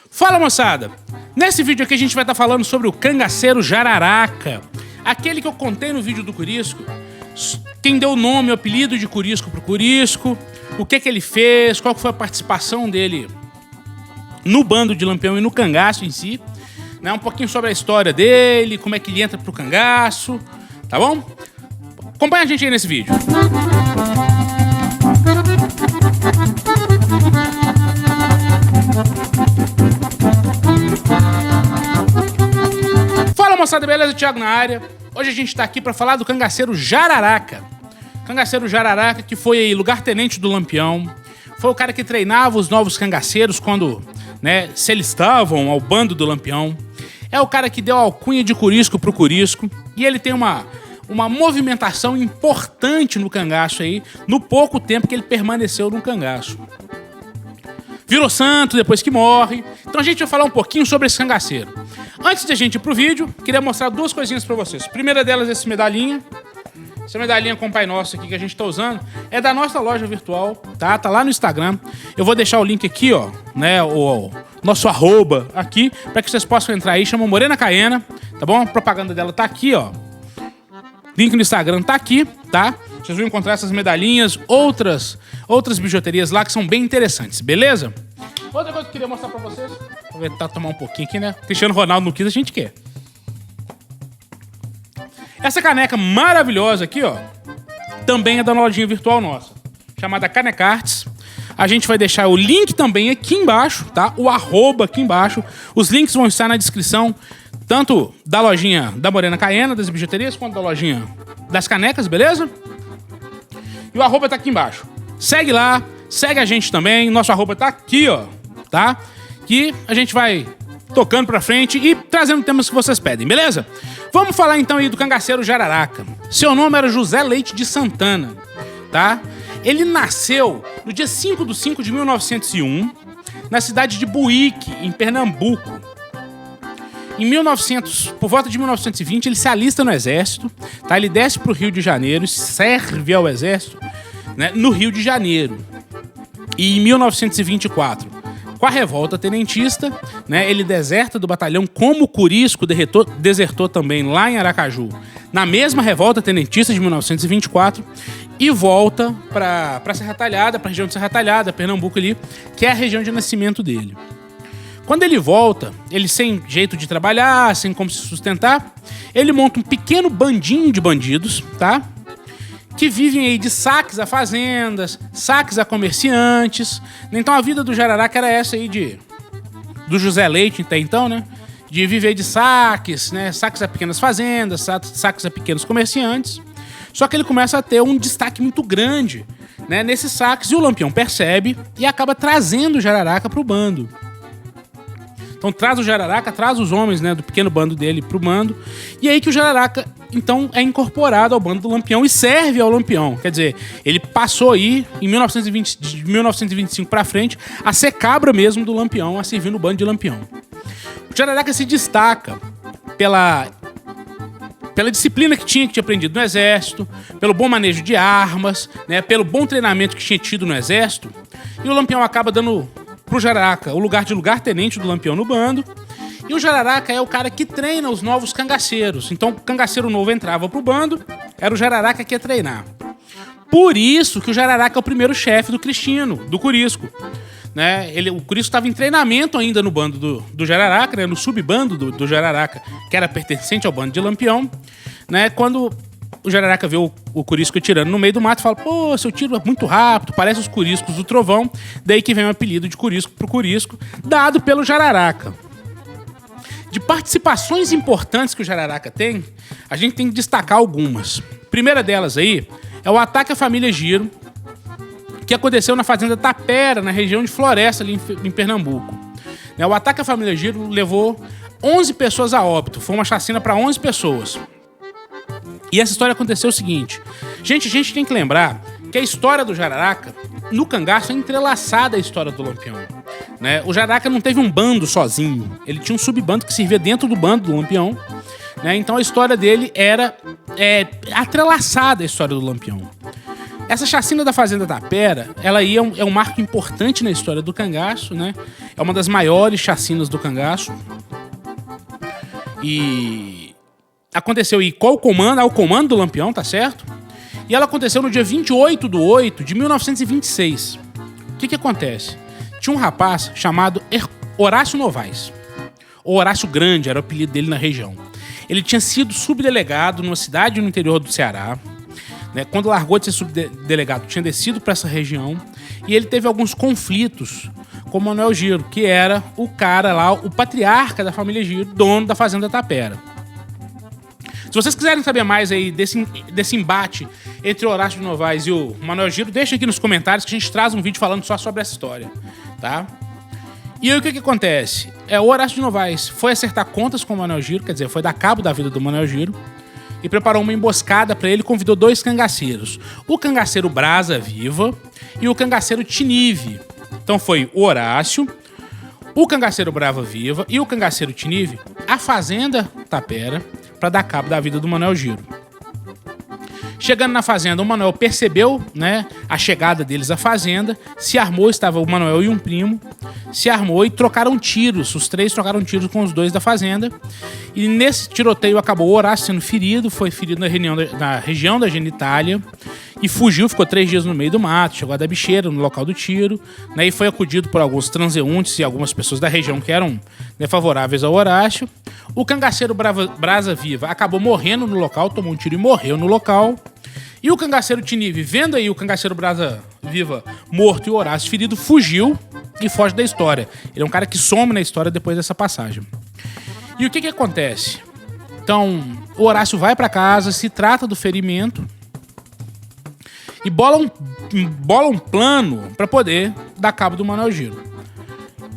Fala, moçada! Nesse vídeo aqui a gente vai estar falando sobre o cangaceiro jararaca, aquele que eu contei no vídeo do Curisco, quem deu o nome, o apelido de Curisco pro Curisco, o que ele fez, qual foi a participação dele no bando de Lampião e no cangaço em si, né? Um pouquinho sobre a história dele, como é que ele entra pro cangaço, tá bom? Acompanha a gente aí nesse vídeo. Fala, moçada, beleza? Thiago na área. Hoje a gente tá aqui pra falar do cangaceiro jararaca. Cangaceiro jararaca que foi aí lugar-tenente do Lampião. Foi o cara que treinava os novos cangaceiros quando, né, se alistavam ao bando do Lampião. É o cara que deu a alcunha de Curisco pro Curisco. E ele tem uma movimentação importante no cangaço aí, no pouco tempo que ele permaneceu no cangaço. Virou santo depois que morre. Então a gente vai falar um pouquinho sobre esse cangaceiro. Antes de a gente ir pro vídeo, queria mostrar duas coisinhas pra vocês. A primeira delas é essa medalhinha. Essa medalhinha com o Pai Nosso aqui que a gente tá usando é da nossa loja virtual, tá? Tá lá no Instagram. Eu vou deixar o link aqui, ó, né, o nosso arroba aqui, pra que vocês possam entrar aí. Chama Morena Caena, tá bom? A propaganda dela tá aqui, ó. Link no Instagram tá aqui, tá? Vocês vão encontrar essas medalhinhas, outras bijuterias lá que são bem interessantes, beleza? Outra coisa que eu queria mostrar pra vocês. Vou tentar tomar um pouquinho aqui, né? Cristiano Ronaldo não quis, a gente quer. Essa caneca maravilhosa aqui, ó, também é da lojinha virtual nossa, chamada Canecarts. A gente vai deixar o link também aqui embaixo, tá? O arroba aqui embaixo. Os links vão estar na descrição, tanto da lojinha da Morena Caena, das bijuterias, quanto da lojinha das canecas, beleza? E o arroba tá aqui embaixo. Segue lá, segue a gente também. Nosso arroba tá aqui, ó, tá? Que a gente vai tocando pra frente e trazendo temas que vocês pedem, beleza? Vamos falar então aí do cangaceiro jararaca. Seu nome era José Leite de Santana, tá? Ele nasceu no dia 5/5 de 1901, na cidade de Buíque, em Pernambuco. Por volta de 1920, ele se alista no exército, tá? Ele desce pro Rio de Janeiro e serve ao exército, né, no Rio de Janeiro. E em 1924, com a revolta tenentista, né, ele deserta do batalhão como Curisco desertou também lá em Aracaju, na mesma revolta tenentista de 1924, e volta para Serra Talhada, para a região de Serra Talhada, Pernambuco ali, que é a região de nascimento dele. Quando ele volta, ele sem jeito de trabalhar, sem como se sustentar, ele monta um pequeno bandinho de bandidos, tá? Que vivem aí de saques a fazendas, saques a comerciantes. Então a vida do jararaca era essa aí do José Leite até então, né? De viver de saques, né? Saques a pequenas fazendas, saques a pequenos comerciantes. Só que ele começa a ter um destaque muito grande, né, nesses saques, e o Lampião percebe e acaba trazendo o jararaca pro bando. Então traz o jararaca, traz os homens, né, do pequeno bando dele pro bando. E aí que o jararaca, então, é incorporado ao bando do Lampião e serve ao Lampião. Quer dizer, ele passou aí, de 1925 pra frente, a ser cabra mesmo do Lampião, a servir no bando de Lampião. O jararaca se destaca pela disciplina que tinha aprendido no exército, pelo bom manejo de armas, né, pelo bom treinamento que tinha tido no exército. E o Lampião acaba dando pro jararaca o lugar de lugar-tenente do Lampião no bando. E o jararaca é o cara que treina os novos cangaceiros. Então o cangaceiro novo entrava pro bando, era o jararaca que ia treinar. Por isso que o jararaca é o primeiro chefe do Cristino, do Curisco. Né? O Curisco estava em treinamento ainda no bando do jararaca, né? No subbando do jararaca, que era pertencente ao bando de Lampião. Né? Quando o jararaca vê o Curisco atirando no meio do mato, fala: pô, seu tiro é muito rápido, parece os Curiscos do Trovão. Daí que vem o apelido de Curisco pro Curisco, dado pelo jararaca. De participações importantes que o jararaca tem, a gente tem que destacar algumas. A primeira delas aí é o ataque à família Giro, que aconteceu na fazenda Tapera, na região de Floresta, ali em Pernambuco. O ataque à família Giro levou 11 pessoas a óbito, foi uma chacina para 11 pessoas. E essa história aconteceu o seguinte: a gente tem que lembrar que a história do jararaca no cangaço é entrelaçada à história do Lampião. Né? O jararaca não teve um bando sozinho, ele tinha um subbando que servia dentro do bando do Lampião. Né? Então a história dele era atrelaçada à história do Lampião. Essa chacina da Fazenda Tapera, ela aí é um marco importante na história do cangaço, né? É uma das maiores chacinas do cangaço. E aconteceu aí qual comando? Ao comando do Lampião, tá certo? E ela aconteceu no dia 28/8 de 1926. O que acontece? Tinha um rapaz chamado Horácio Novaes. Ou Horácio Grande, era o apelido dele na região. Ele tinha sido subdelegado numa cidade no interior do Ceará. Né? Quando largou de ser subdelegado, tinha descido para essa região. E ele teve alguns conflitos com o Manuel Giro, que era o cara lá, o patriarca da família Giro, dono da Fazenda Tapera. Se vocês quiserem saber mais aí desse embate entre o Horácio Novaes e o Manuel Giro, deixa aqui nos comentários que a gente traz um vídeo falando só sobre essa história, tá? E aí o que acontece? O Horácio Novaes foi acertar contas com o Manuel Giro, quer dizer, foi dar cabo da vida do Manuel Giro, e preparou uma emboscada para ele e convidou 2 cangaceiros. O cangaceiro Brasa Viva e o cangaceiro Tinive. Então foi o Horácio, o cangaceiro Brava Viva e o cangaceiro Tinive à Fazenda Tapera para dar cabo da vida do Manuel Giro. Chegando na fazenda, o Manuel percebeu, né, a chegada deles à fazenda, se armou, estava o Manuel e um primo, se armou e trocaram tiros. Os 3 trocaram tiros com os 2 da fazenda. E nesse tiroteio acabou o Horácio sendo ferido, foi ferido na região da genitália e fugiu, ficou 3 dias no meio do mato, chegou a dar bicheira no local do tiro, né, e foi acudido por alguns transeuntes e algumas pessoas da região que eram, né, favoráveis ao Horácio. O cangaceiro Brasa Viva acabou morrendo no local, tomou um tiro e morreu no local. E o cangaceiro Tinive, vendo aí o cangaceiro Brasa Viva morto e o Horácio ferido, fugiu e foge da história. Ele é um cara que some na história depois dessa passagem. E o que acontece? Então, o Horácio vai para casa, se trata do ferimento e bola um plano para poder dar cabo do Manuel Giro.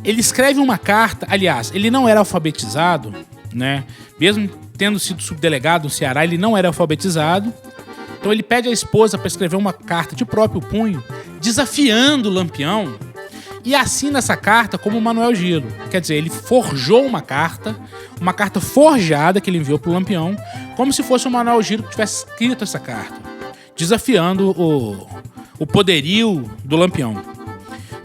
Ele escreve uma carta, aliás, ele não era alfabetizado, né? Mesmo tendo sido subdelegado no Ceará, ele não era alfabetizado. Então ele pede à esposa para escrever uma carta de próprio punho, desafiando o Lampião, e assina essa carta como Manuel Giro. Quer dizer, ele forjou uma carta forjada que ele enviou para o Lampião, como se fosse o Manuel Giro que tivesse escrito essa carta, desafiando o poderio do Lampião.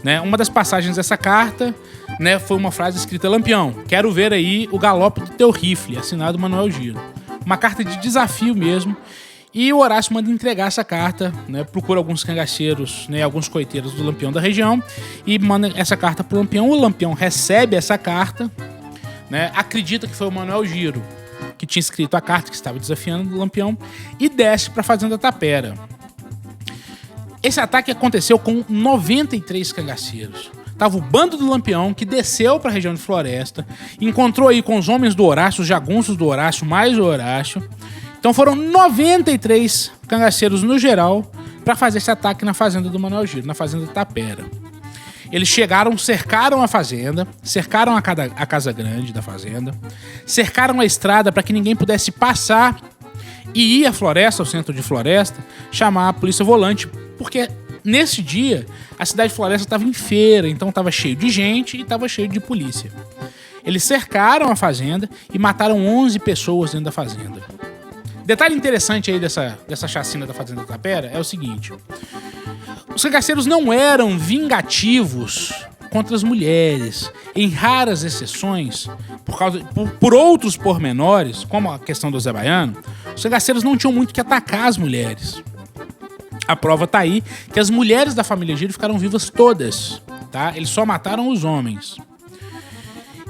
Né? Uma das passagens dessa carta, né, foi uma frase escrita: Lampião, quero ver aí o galope do teu rifle, assinado Manuel Giro. Uma carta de desafio mesmo. E o Horácio manda entregar essa carta, né, procura alguns cangaceiros, né, alguns coiteiros do Lampião da região e manda essa carta pro Lampião. O Lampião recebe essa carta, né, acredita que foi o Manuel Giro que tinha escrito a carta que estava desafiando o Lampião e desce para a Fazenda Tapera. Esse ataque aconteceu com 93 cangaceiros. Tava o bando do Lampião que desceu para a região de Floresta, encontrou aí com os homens do Horácio, os jagunços do Horácio, mais o Horácio. Então foram 93 cangaceiros no geral para fazer esse ataque na fazenda do Manuel Giro, na Fazenda Tapera. Eles chegaram, cercaram a fazenda, cercaram a casa grande da fazenda, cercaram a estrada para que ninguém pudesse passar e ir à floresta, ao centro de Floresta, chamar a polícia volante, porque nesse dia a cidade de Floresta estava em feira, então estava cheio de gente e estava cheio de polícia. Eles cercaram a fazenda e mataram 11 pessoas dentro da fazenda. Detalhe interessante aí dessa chacina da Fazenda Tapera é o seguinte: os cangaceiros não eram vingativos contra as mulheres. Em raras exceções, por outros pormenores, como a questão do Zé Baiano, os cangaceiros não tinham muito que atacar as mulheres. A prova tá aí que as mulheres da família Giro ficaram vivas todas, tá? Eles só mataram os homens.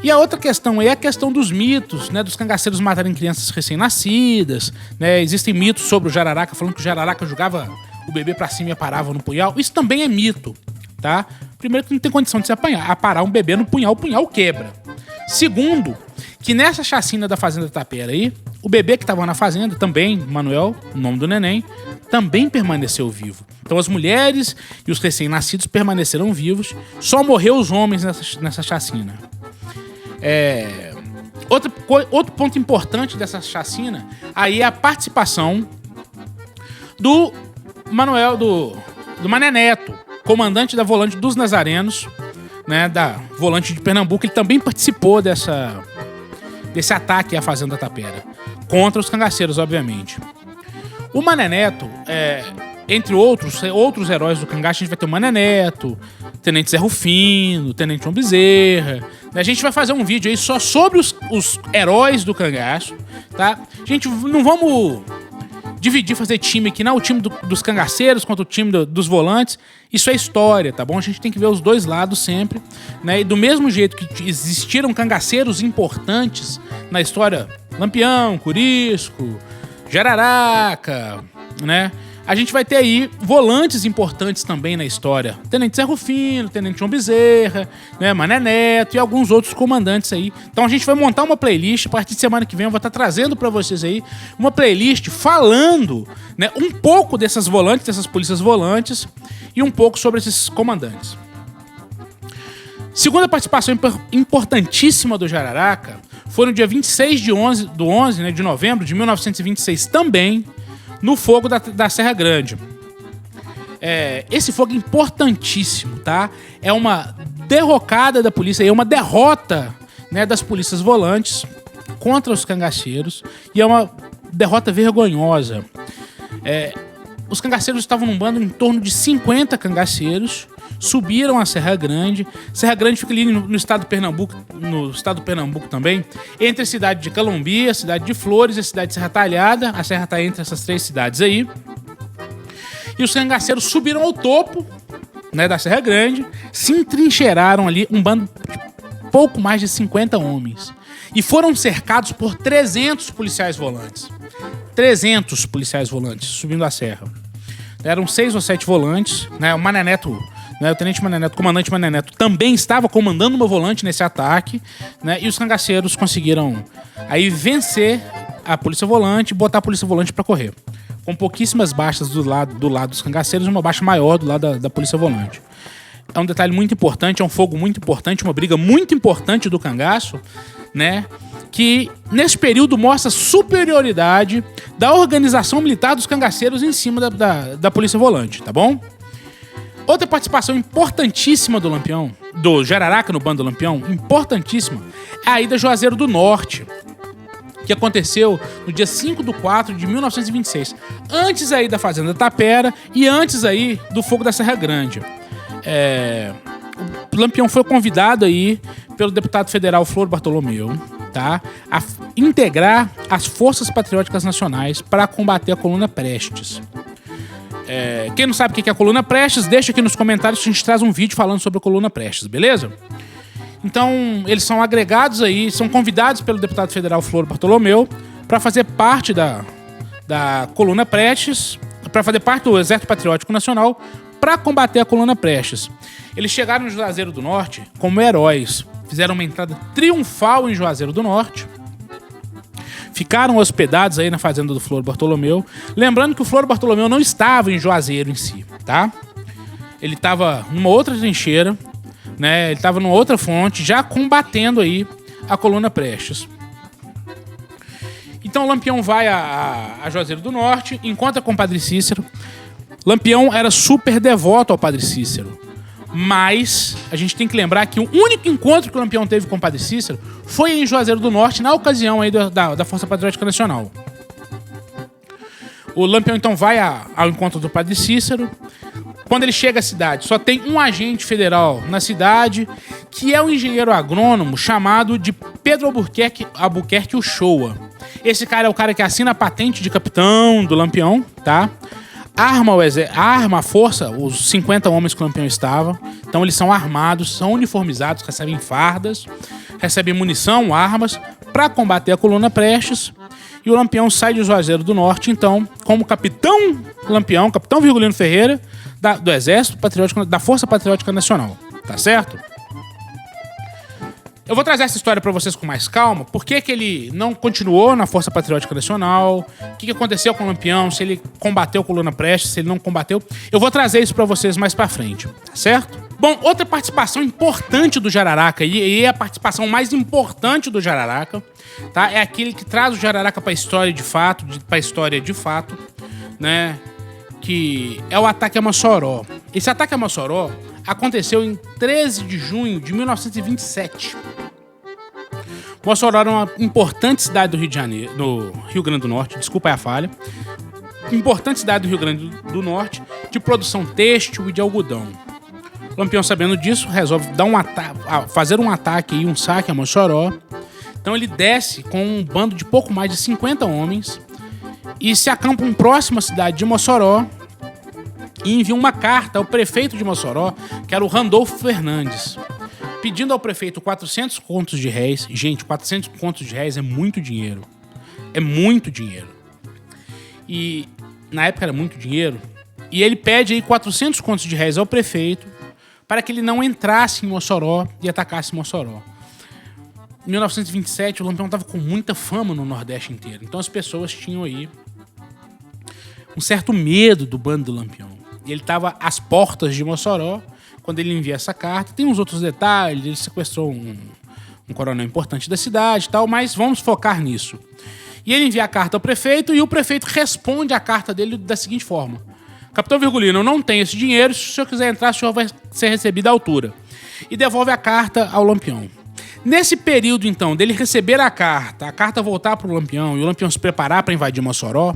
E a outra questão é a questão dos mitos, né, dos cangaceiros matarem crianças recém-nascidas, né? Existem mitos sobre o Jararaca, falando que o Jararaca jogava o bebê pra cima e aparava no punhal. Isso também é mito, tá? Primeiro que não tem condição de se aparar um bebê no punhal, o punhal quebra. Segundo, que nessa chacina da Fazenda Tapera aí, o bebê que estava na fazenda, também, Manuel, o nome do neném, também permaneceu vivo. Então as mulheres e os recém-nascidos permaneceram vivos, só morreu os homens nessa chacina. Outro ponto importante dessa chacina aí é a participação do Manuel, do Mané Neto, comandante da Volante dos Nazarenos, né, da Volante de Pernambuco. Ele também participou desse ataque à Fazenda Tapera, contra os cangaceiros, obviamente. O Mané Neto entre outros heróis do cangaço, a gente vai ter o Mané Neto, Tenente Zé Rufino, Tenente João Bezerra. A gente vai fazer um vídeo aí só sobre os heróis do cangaço, tá? Gente, não vamos dividir, fazer time aqui, não, o time dos cangaceiros contra o time dos volantes. Isso é história, tá bom? A gente tem que ver os dois lados sempre, né? E do mesmo jeito que existiram cangaceiros importantes na história, Lampião, Curisco, Jararaca, né? A gente vai ter aí volantes importantes também na história. Tenente Zé Rufino, Tenente João Bezerra, né, Mané Neto e alguns outros comandantes aí. Então a gente vai montar uma playlist. A partir de semana que vem eu vou estar trazendo para vocês aí uma playlist falando, né, um pouco dessas volantes, dessas polícias volantes e um pouco sobre esses comandantes. Segunda participação importantíssima do Jararaca foi no dia 26 de novembro de 1926 também, no fogo da Serra Grande. Esse fogo é importantíssimo, tá? É uma derrocada da polícia, é uma derrota, né, das polícias volantes contra os cangaceiros, e é uma derrota vergonhosa. Os cangaceiros estavam num bando em torno de 50 cangaceiros, subiram a Serra Grande. Serra Grande fica ali no estado de Pernambuco, também, entre a cidade de Calombi, a cidade de Flores e a cidade de Serra Talhada. A serra está entre essas três cidades aí. E os cangaceiros subiram ao topo, né, da Serra Grande, se entrincheiraram ali, um bando de pouco mais de 50 homens. E foram cercados por 300 policiais volantes. 300 policiais volantes subindo a serra. Eram 6 ou 7 volantes, né? O Mané Neto, né, o Tenente Mané Neto, o comandante Mané Neto, também estava comandando uma volante nesse ataque, né? E os cangaceiros conseguiram aí vencer a polícia volante e botar a polícia volante para correr. Com pouquíssimas baixas do lado dos cangaceiros e uma baixa maior do lado da polícia volante. É um detalhe muito importante, é um fogo muito importante, uma briga muito importante do cangaço, né? Que nesse período mostra a superioridade da organização militar dos cangaceiros em cima da polícia volante, tá bom? Outra participação importantíssima do Lampião, do Jararaca no bando do Lampião, importantíssima, é a ida a Juazeiro do Norte, que aconteceu no dia 5/4/1926, antes aí da Fazenda Tapera e antes aí do fogo da Serra Grande. O Lampião foi convidado aí pelo deputado federal Flor Bartolomeu, tá, a integrar as Forças Patrióticas Nacionais para combater a Coluna Prestes. Quem não sabe o que é a Coluna Prestes, deixa aqui nos comentários que a gente traz um vídeo falando sobre a Coluna Prestes, beleza? Então, eles são agregados aí, são convidados pelo deputado federal Flor Bartolomeu para fazer parte da Coluna Prestes, para fazer parte do Exército Patriótico Nacional para combater a Coluna Prestes. Eles chegaram em Juazeiro do Norte como heróis, fizeram uma entrada triunfal em Juazeiro do Norte, ficaram hospedados aí na fazenda do Flor Bartolomeu. Lembrando que o Flor Bartolomeu não estava em Juazeiro em si, tá? Ele estava numa outra trincheira, né? Ele estava numa outra fonte, já combatendo aí a Coluna Prestes. Então o Lampião vai a Juazeiro do Norte, encontra com o Padre Cícero. Lampião era super devoto ao Padre Cícero, mas a gente tem que lembrar que o único encontro que o Lampião teve com o Padre Cícero foi em Juazeiro do Norte, na ocasião aí da Força Patriótica Nacional. O Lampião então vai ao encontro do Padre Cícero. Quando ele chega à cidade, só tem um agente federal na cidade, que é um engenheiro agrônomo chamado de Pedro Albuquerque Uchoa. Esse cara é o cara que assina a patente de capitão do Lampião, tá? Arma a força, os 50 homens que o Lampião estava. Então eles são armados, são uniformizados, recebem fardas, recebem munição, armas, para combater a Coluna Prestes. E o Lampião sai de Juazeiro do Norte, então, como capitão Lampião, capitão Virgulino Ferreira, do Exército Patriótico, da Força Patriótica Nacional. Tá certo? Eu vou trazer essa história para vocês com mais calma. Por que ele não continuou na Força Patriótica Nacional? O que aconteceu com o Lampião? Se ele combateu a Coluna Prestes, se ele não combateu? Eu vou trazer isso para vocês mais para frente, tá certo? Bom, outra participação importante do Jararaca, e é a participação mais importante do Jararaca, tá? É aquele que traz o Jararaca para a história de fato, né? Que é o ataque a Mossoró. Esse ataque a Mossoró aconteceu em 13 de junho de 1927. Mossoró era uma importante cidade do Rio de Janeiro, no Rio Grande do Norte, desculpa aí a falha. importante cidade do Rio Grande do Norte de produção têxtil e de algodão. O Lampião, sabendo disso, resolve fazer um ataque e um saque a Mossoró. Então ele desce com um bando de pouco mais de 50 homens e se acampam próximo à cidade de Mossoró e envia uma carta ao prefeito de Mossoró, que era o Randolfo Fernandes, pedindo ao prefeito 400 contos de réis. Gente, 400 contos de réis é muito dinheiro. É muito dinheiro. E na época era muito dinheiro. E ele pede aí 400 contos de réis ao prefeito para que ele não entrasse em Mossoró e atacasse Mossoró. Em 1927, o Lampião estava com muita fama no Nordeste inteiro. Então as pessoas tinham aí um certo medo do bando do Lampião. E ele estava às portas de Mossoró quando ele envia essa carta. Tem uns outros detalhes, ele sequestrou um coronel importante da cidade e tal, mas vamos focar nisso. E ele envia a carta ao prefeito e o prefeito responde a carta dele da seguinte forma: Capitão Virgulino, eu não tenho esse dinheiro, se o senhor quiser entrar, o senhor vai ser recebido à altura. E devolve a carta ao Lampião. Nesse período, então, dele receber a carta voltar para o Lampião e o Lampião se preparar para invadir Mossoró,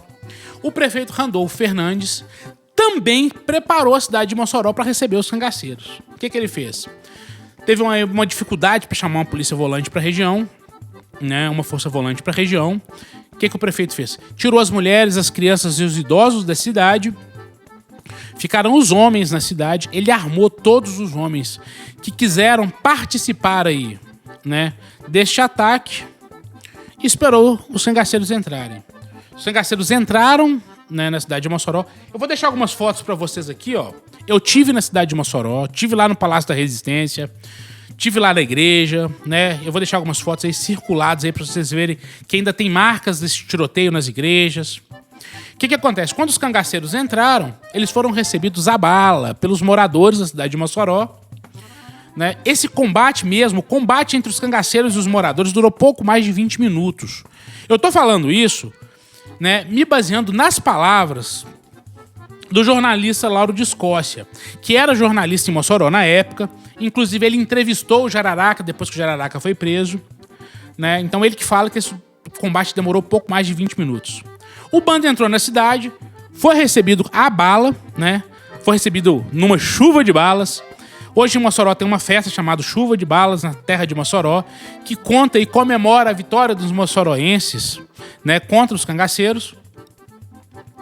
o prefeito Randolfo Fernandes também preparou a cidade de Mossoró para receber os cangaceiros. O que ele fez? Teve uma dificuldade para chamar uma polícia volante para a região, né, uma força volante para a região. O que o prefeito fez? Tirou as mulheres, as crianças e os idosos da cidade. Ficaram os homens na cidade. Ele armou todos os homens que quiseram participar aí, né, deste ataque e esperou os cangaceiros entrarem. Os cangaceiros entraram, né, na cidade de Mossoró. Eu vou deixar algumas fotos para vocês aqui, ó. Eu tive na cidade de Mossoró, tive lá no Palácio da Resistência, tive lá na igreja, né? Eu vou deixar algumas fotos aí circuladas aí para vocês verem que ainda tem marcas desse tiroteio nas igrejas. O que acontece? Quando os cangaceiros entraram, eles foram recebidos à bala pelos moradores da cidade de Mossoró, né? Esse combate mesmo, o combate entre os cangaceiros e os moradores durou pouco mais de 20 minutos. Eu tô falando isso, né, me baseando nas palavras do jornalista Lauro de Escócia, que era jornalista em Mossoró na época. Inclusive, ele entrevistou o Jararaca depois que o Jararaca foi preso, né? Então, ele que fala que esse combate demorou pouco mais de 20 minutos. O bando entrou na cidade, foi recebido à bala, né? Foi recebido numa chuva de balas. Hoje em Mossoró tem uma festa chamada Chuva de Balas na terra de Mossoró, que conta e comemora a vitória dos moçoroenses, né, contra os cangaceiros.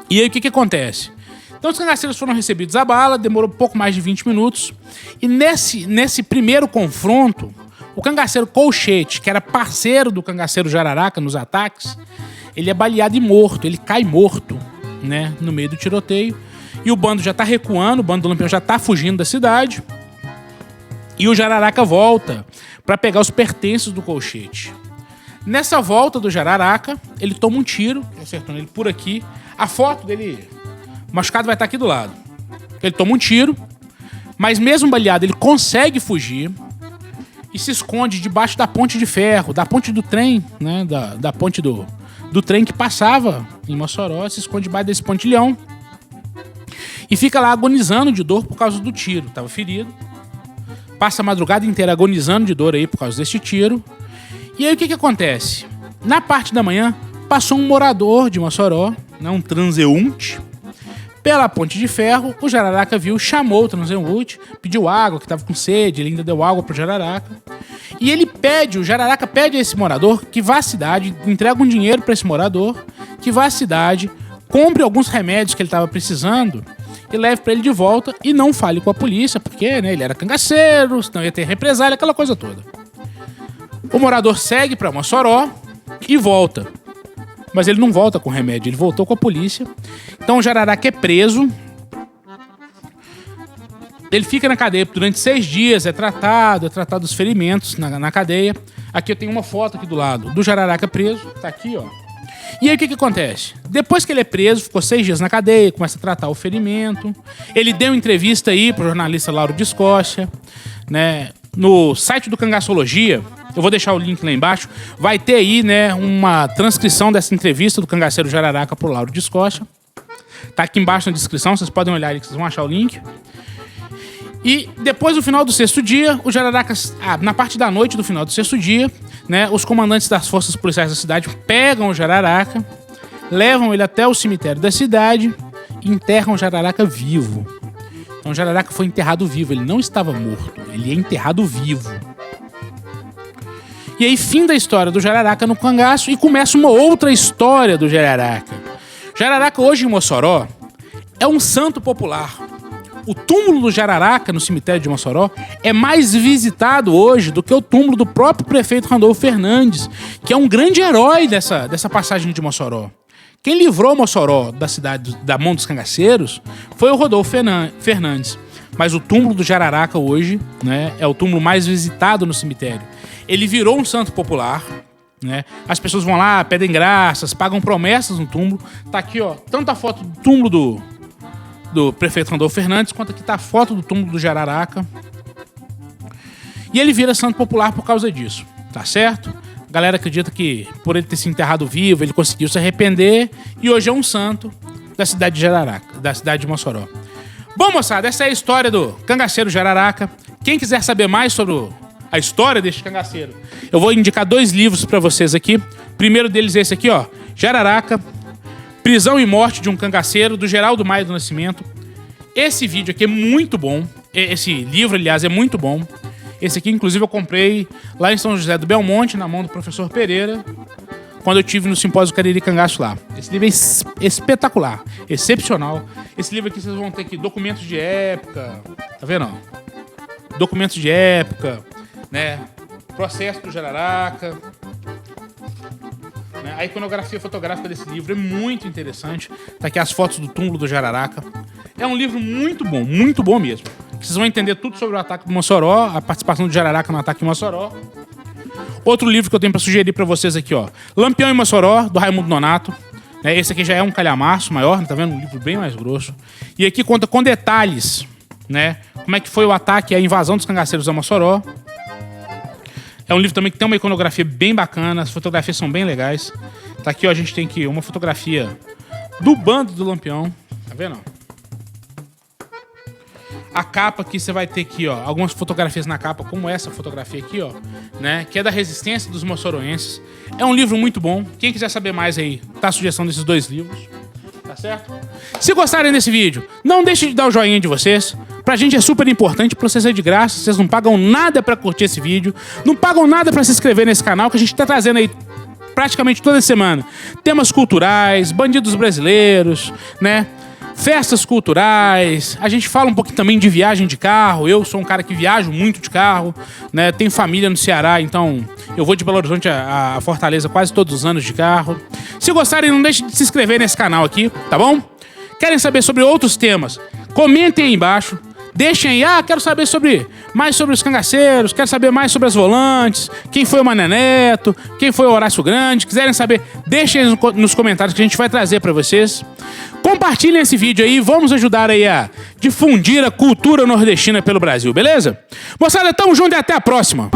E aí o que acontece? Então os cangaceiros foram recebidos à bala, demorou pouco mais de 20 minutos. E nesse primeiro confronto, o cangaceiro Colchete, que era parceiro do cangaceiro Jararaca nos ataques, ele é baleado e morto, ele cai morto, né, no meio do tiroteio. E o bando já tá recuando, o bando do Lampião já tá fugindo da cidade. E o Jararaca volta para pegar os pertences do Colchete. Nessa volta do Jararaca, ele toma um tiro, acertando ele por aqui. A foto dele machucado vai estar aqui do lado. Ele toma um tiro, mas mesmo baleado, ele consegue fugir e se esconde debaixo da ponte de ferro, da ponte do trem, né? Da ponte do trem que passava em Mossoró, se esconde debaixo desse pontilhão e fica lá agonizando de dor por causa do tiro. Estava ferido. Passa a madrugada inteira agonizando de dor aí por causa desse tiro. E aí o que acontece? Na parte da manhã, passou um morador de Mossoró, né, um transeunte, pela ponte de ferro. O Jararaca viu, chamou o transeunte, pediu água, que estava com sede, ele ainda deu água pro Jararaca. E o Jararaca pede a esse morador que vá à cidade, entrega um dinheiro para esse morador, que vá à cidade, compre alguns remédios que ele estava precisando e leve pra ele de volta e não fale com a polícia, porque, né, ele era cangaceiro, senão ia ter represália, aquela coisa toda. O morador segue pra Mossoró e volta. Mas ele não volta com remédio, ele voltou com a polícia. Então o Jararaca é preso. Ele fica na cadeia durante 6 dias, é tratado dos ferimentos na cadeia. Aqui eu tenho uma foto aqui do lado do Jararaca preso, tá aqui, ó. E aí o que acontece? Depois que ele é preso, ficou 6 dias na cadeia, começa a tratar o ferimento. Ele deu entrevista aí pro jornalista Lauro de Escócia, né? No site do Cangaçologia, eu vou deixar o link lá embaixo, vai ter aí, né, uma transcrição dessa entrevista do cangaceiro Jararaca pro Lauro de Escócia. Tá aqui embaixo na descrição, vocês podem olhar aí que vocês vão achar o link. E depois do final do 6º dia, o Jararaca, na parte da noite do final do 6º dia, né, os comandantes das forças policiais da cidade pegam o Jararaca, levam ele até o cemitério da cidade e enterram o Jararaca vivo. Então o Jararaca foi enterrado vivo, ele não estava morto, ele é enterrado vivo. E aí, fim da história do Jararaca no cangaço e começa uma outra história do Jararaca. Jararaca, hoje em Mossoró, é um santo popular. O túmulo do Jararaca, no cemitério de Mossoró, é mais visitado hoje do que o túmulo do próprio prefeito Randolfo Fernandes, que é um grande herói dessa passagem de Mossoró. Quem livrou Mossoró da cidade da mão dos cangaceiros foi o Rodolfo Fernandes. Mas o túmulo do Jararaca hoje, né, é o túmulo mais visitado no cemitério. Ele virou um santo popular, né? As pessoas vão lá, pedem graças, pagam promessas no túmulo. Tá aqui, ó, tanto a foto do túmulo do prefeito Randolfo Fernandes, quanto aqui tá a foto do túmulo do Jararaca. E ele vira santo popular por causa disso, tá certo? A galera acredita que por ele ter se enterrado vivo, ele conseguiu se arrepender e hoje é um santo da cidade de Jararaca, da cidade de Mossoró. Bom, moçada, essa é a história do cangaceiro Jararaca. Quem quiser saber mais sobre a história deste cangaceiro, eu vou indicar 2 livros pra vocês aqui. O primeiro deles é esse aqui, ó, Jararaca, Prisão e Morte de um Cangaceiro, do Geraldo Maia do Nascimento. Esse vídeo aqui é muito bom. Esse livro, aliás, é muito bom. Esse aqui, inclusive, eu comprei lá em São José do Belmonte, na mão do professor Pereira, quando eu estive no simpósio Cariri Cangaço lá. Esse livro é espetacular, excepcional. Esse livro aqui vocês vão ter aqui documentos de época, tá vendo? Documentos de época, né? Processo do Jararaca. A iconografia fotográfica desse livro é muito interessante. Tá aqui as fotos do túmulo do Jararaca. É um livro muito bom mesmo. Vocês vão entender tudo sobre o ataque do Mossoró, a participação do Jararaca no ataque em Mossoró. Outro livro que eu tenho pra sugerir pra vocês aqui, ó, Lampião em Mossoró, do Raimundo Nonato. Esse aqui já é um calhamaço maior, tá vendo? Um livro bem mais grosso. E aqui conta com detalhes, né? Como é que foi o ataque e a invasão dos cangaceiros a Mossoró. É um livro também que tem uma iconografia bem bacana, as fotografias são bem legais. Tá aqui, ó, a gente tem aqui uma fotografia do bando do Lampião, tá vendo? A capa aqui, você vai ter aqui, ó, algumas fotografias na capa, como essa fotografia aqui, ó, né, que é da resistência dos moçoroenses. É um livro muito bom. Quem quiser saber mais aí, tá a sugestão desses 2 livros. Tá certo? Se gostarem desse vídeo, não deixem de dar o joinha de vocês. Pra gente é super importante, pra vocês é de graça. Vocês não pagam nada pra curtir esse vídeo. Não pagam nada pra se inscrever nesse canal, que a gente tá trazendo aí praticamente toda semana temas culturais, bandidos brasileiros, né? Festas culturais. A gente fala um pouquinho também de viagem de carro. Eu sou um cara que viajo muito de carro, né? Tenho família no Ceará, então eu vou de Belo Horizonte a Fortaleza quase todos os anos de carro. Se gostarem, não deixem de se inscrever nesse canal aqui, tá bom? Querem saber sobre outros temas? Comentem aí embaixo. Deixem aí, quero saber mais sobre os cangaceiros, quero saber mais sobre as volantes, quem foi o Mané Neto, quem foi o Horácio Grande. Quiserem saber, deixem aí nos comentários que a gente vai trazer pra vocês. Compartilhem esse vídeo aí, vamos ajudar aí a difundir a cultura nordestina pelo Brasil, beleza? Moçada, tamo junto e até a próxima!